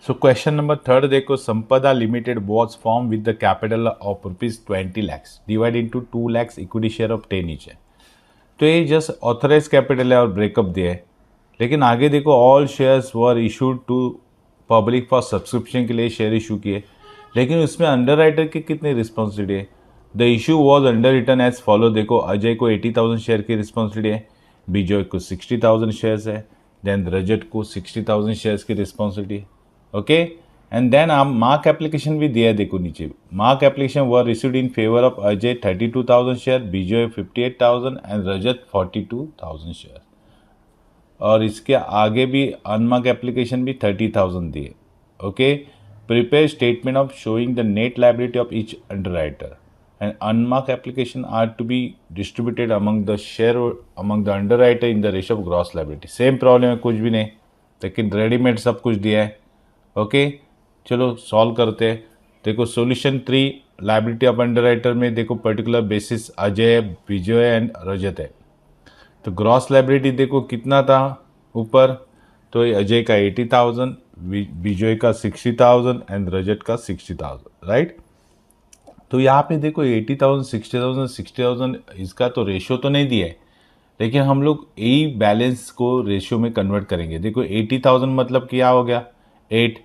So question number third देखो, संपदा limited was form with the capital of ₹20 lakhs divide into 2 lakhs equity share of 10 each है। तो ये just authorise capital है और breakup दिया है, लेकिन आगे देखो all shares were issued to public for subscription के लिए शेयर इशू किए, लेकिन उसमें अंडर राइटर की कितनी रिस्पॉन्सिबिलिटी है। The issue was under return as follow. देखो अजय को 80,000 शेयर की रिस्पॉन्सिबिलिटी है, विजय को 60,000 शेयर्स है, देन रजत को 60,000 शेयर्स की रिस्पॉन्सिबिलिटी है। ओके, एंड देन आप मार्क एप्लीकेशन भी दिया है, देखो नीचे mark application were received in favour of Ajay 32,000 share, Vijay 58,000 and Rajat 42,000 share. और इसके आगे भी अनमार्क एप्लीकेशन भी 30,000 दिए। Okay, prepare statement of showing the net liability of each underwriter and unmark application are to be distributed among the share among the underwriter in the ratio of gross liability. Same problem है, कुछ भी नहीं, लेकिन readymade सब कुछ दिया है। Okay, चलो सॉल्व करते हैं। देखो सॉल्यूशन 3, लायबिलिटी ऑफ अंडरराइटर में देखो particular basis Ajay, Vijay and Rajat है। तो ग्रॉस लायबिलिटी देखो कितना था ऊपर, तो अजय का 80,000, विजय का 60,000 एंड रजत का 60,000, राइट। तो यहाँ पे देखो 80,000, 60,000, 60,000 इसका तो रेशियो तो नहीं दिया है, लेकिन हम लोग यही बैलेंस को रेशियो में कन्वर्ट करेंगे। देखो 80,000 मतलब क्या हो गया 8,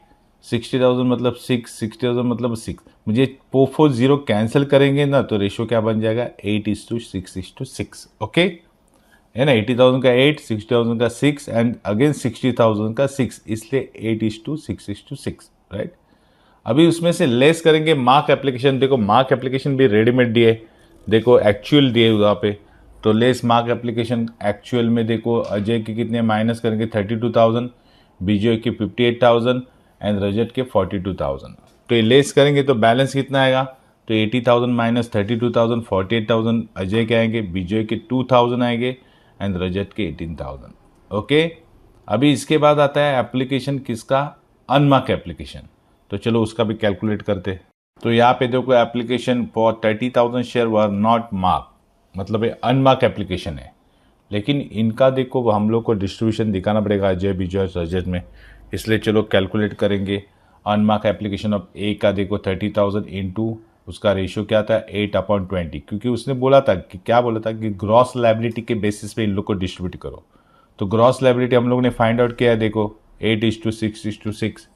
60,000 मतलब 6, 60,000 मतलब 6। मुझे 440 कैंसिल करेंगे ना तो रेशियो क्या बन जाएगा 8:6:6। ओके, है ना, 80,000 का 8, 60,000 का 6 एंड अगेन 60,000 का 6, इसलिए 8:6:6, राइट। अभी उसमें से लेस करेंगे मार्क एप्लीकेशन। देखो मार्क एप्लीकेशन भी रेडीमेड दिए, देखो एक्चुअल दिए वहाँ पे, तो लेस मार्क एप्लीकेशन एक्चुअल में देखो अजय के कितने माइनस करेंगे 32,000, विजय के 58,000 एंड रजत के 42,000। तो ये लेस करेंगे तो बैलेंस कितना आएगा, तो 80,000 माइनस 32,000 48,000 अजय के आएंगे, विजय के 2,000 आएंगे एंड रजत के 18,000। ओके, अभी इसके बाद आता है एप्लीकेशन किसका, अनमार्क एप्लीकेशन। तो चलो उसका भी कैलकुलेट करते। तो यहाँ पे देखो application for 30,000 share were not mark, मतलब ये अनमार्क एप्लीकेशन है, लेकिन इनका देखो हम लोग को डिस्ट्रीब्यूशन दिखाना पड़ेगा अजय, विजय, रजत में, इसलिए चलो कैलकुलेट करेंगे। अनमार्क एप्लीकेशन ऑफ ए का देखो 30,000 इंटू उसका रेशियो क्या था 8/20, क्योंकि उसने बोला था कि क्या बोला था कि ग्रॉस लायबिलिटी के बेसिस पे इन लोग को डिस्ट्रीब्यूट करो। तो ग्रॉस लायबिलिटी हम लोग ने फाइंड आउट किया है, देखो 8:6:6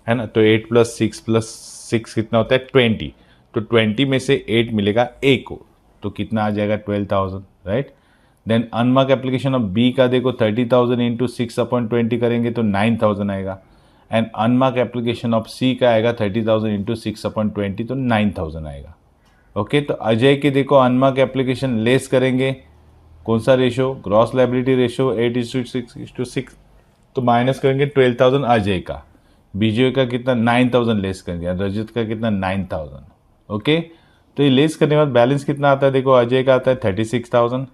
है ना, तो 8 + 6 + 6 कितना होता है 20। तो 20 में से 8 मिलेगा ए को, तो कितना आ जाएगा 12,000, right. Then unmark application of B का देखो 30,000 इंटू 6/20 करेंगे तो 9,000 आएगा, and unmark application of C का आएगा 30,000 इंटू 6/20 तो 9,000 आएगा। ओके, तो अजय के देखो अनमार्क एप्लीकेशन लेस करेंगे कौन सा रेशो, ग्रॉस लायबिलिटी रेशो 8:6:6, तो माइनस करेंगे 12,000 अजय का, विजय का कितना 9,000 लेस करेंगे, रजत का कितना 9,000। ओके, तो ये लेस करने के बाद बैलेंस कितना आता है, देखो अजय का आता है 36,000,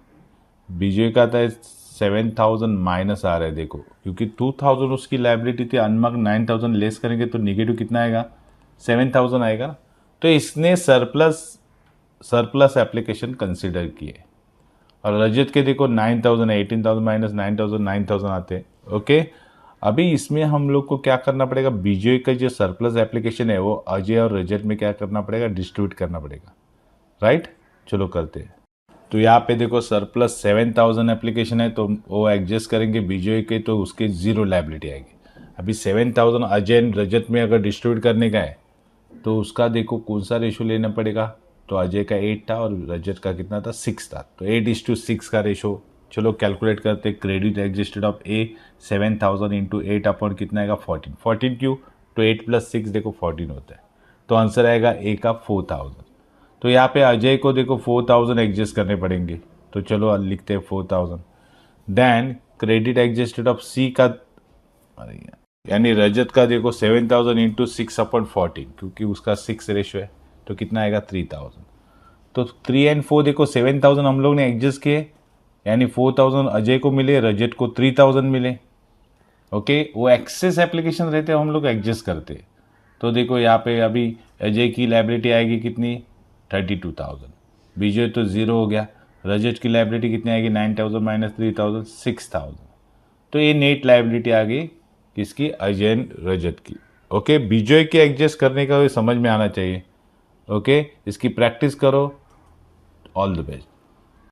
विजय का आता है 7,000 माइनस आ रहा है, देखो क्योंकि 2,000 उसकी लायबिलिटी थी, अनमार्क 9,000 लेस करेंगे तो निगेटिव कितना आएगा 7,000 आएगा। तो इसने सरप्लस एप्लीकेशन कंसिडर किए, और रजत के देखो 9,000 है, 18,000 माइनस 9,000 9,000 आते हैं। ओके, अभी इसमें हम लोग को क्या करना पड़ेगा, विजय का जो सरप्लस एप्लीकेशन है वो अजय और रजत में क्या करना पड़ेगा, डिस्ट्रीब्यूट करना पड़ेगा, राइट। चलो करते हैं। तो यहाँ पे देखो सरप्लस 7,000 एप्लीकेशन है, तो वो एडजस्ट करेंगे विजय के, तो उसके 0 लायबिलिटी आएगी। अभी 7,000 अजय और रजत में अगर डिस्ट्रीब्यूट करने का है तो उसका देखो कौन सा रेशो लेना पड़ेगा, तो अजय का 8 था और रजत का कितना था 6 था, तो 8:6 का रेशो। चलो कैलकुलेट करते, credit existed of A 7,000 into 8 upon कितना आएगा 14, 14 क्यों, तो 8 + 6 देखो 14 होता है, तो आंसर आएगा ए का 4,000। तो यहाँ पे अजय को देखो 4,000 एडजस्ट करने पड़ेंगे, तो चलो लिखते हैं 4,000। Then credit existed of C का, अरे यानी रजत का देखो 7,000 इंटू 6/14, क्योंकि उसका 6 रेशो है, तो कितना आएगा 3,000। तो 3 एंड 4 देखो 7,000 हम लोग ने एडजस्ट किए, यानी 4,000 अजय को मिले, रजत को 3,000 मिले। ओके, वो एक्सेस एप्लीकेशन रहते हैं हम लोग एडजस्ट करते। तो देखो यहाँ पे अभी अजय की लायबिलिटी आएगी कितनी 32,000, विजय तो 0 हो गया, रजत की लायबिलिटी कितनी आएगी 9,000 माइनस 3,000 6,000। तो ये नेट लायबिलिटी आ गई किसकी, अजय रजत की। ओके, बीजोय के एडजस्ट करने का भी समझ में आना चाहिए। ओके, इसकी प्रैक्टिस करो। All the best.